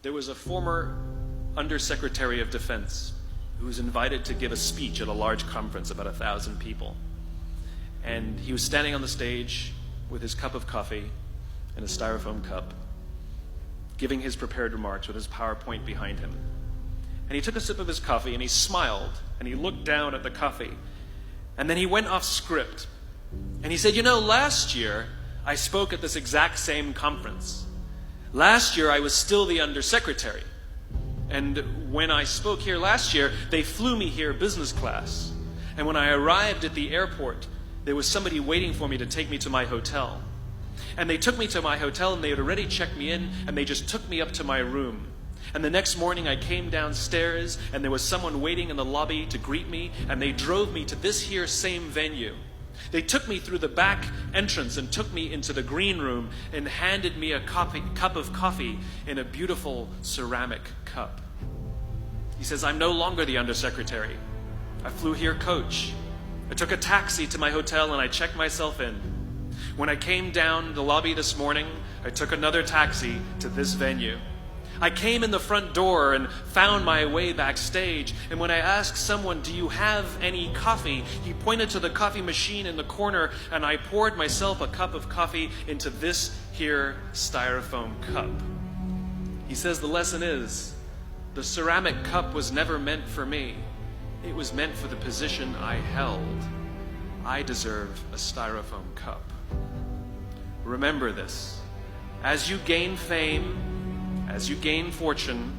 there was a former Undersecretary of Defense who was invited to give a speech at a large conference, about 1,000 people. And he was standing on the stage with his cup of coffee in a styrofoam cup, giving his prepared remarks with his PowerPoint behind him. And he took a sip of his coffee and he smiled and he looked down at the coffee. And then he went off script. And he said, "You know, last year I spoke at this exact same conference. Last year I was still the undersecretary. And when I spoke here last year, they flew me here business class. And when I arrived at the airport, there was somebody waiting for me to take me to my hotel. And they took me to my hotel and they had already checked me in and they just took me up to my room. And the next morning I came downstairs and there was someone waiting in the lobby to greet me and they drove me to this here same venue. They took me through the back entrance and took me into the green room and handed me a cup of coffee in a beautiful ceramic cup." He says, "I'm no longer the undersecretary. I flew here coach. I took a taxi to my hotel and I checked myself in. When I came down the lobby this morning, I took another taxi to this venue. I came in the front door and found my way backstage, and when I asked someone, 'Do you have any coffee?' he pointed to the coffee machine in the corner, and I poured myself a cup of coffee into this here styrofoam cup." He says the lesson is, the ceramic cup was never meant for me. It was meant for the position I held. I deserve a styrofoam cup. Remember this. As you gain fame, as you gain fortune,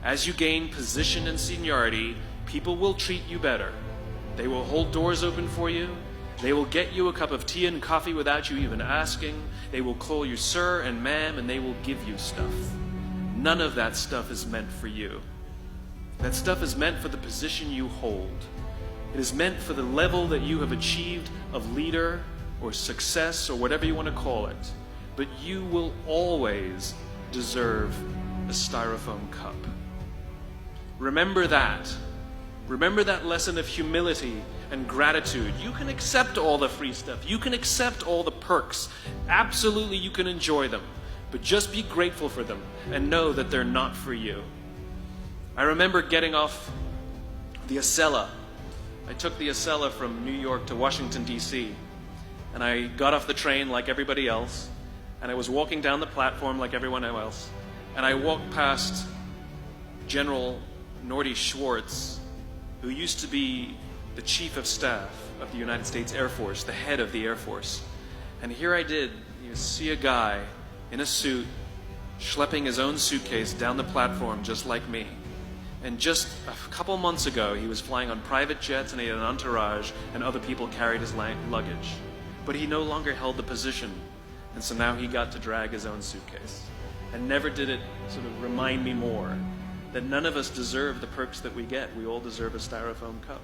as you gain position and seniority, people will treat you better. They will hold doors open for you. They will get you a cup of tea and coffee without you even asking. They will call you sir and ma'am, and they will give you stuff. None of that stuff is meant for you. That stuff is meant for the position you hold. It is meant for the level that you have achieved of leader or success or whatever you want to call it. But you will always deserve a styrofoam cup. Remember that. Remember that lesson of humility and gratitude. You can accept all the free stuff. You can accept all the perks. Absolutely, you can enjoy them. But just be grateful for them and know that they're not for you. I remember getting off the Acela. I took the Acela from New York to Washington, D.C. And I got off the train like everybody else. And I was walking down the platform like everyone else. And I walked past General Norty Schwartz, who used to be the Chief of Staff of the United States Air Force, the head of the Air Force. And here I did, see a guy in a suit schlepping his own suitcase down the platform just like me. And just a couple months ago, he was flying on private jets and he had an entourage and other people carried his luggage. But he no longer held the position. And so now he got to drag his own suitcase. And never did it sort of remind me more that none of us deserve the perks that we get. We all deserve a styrofoam cup.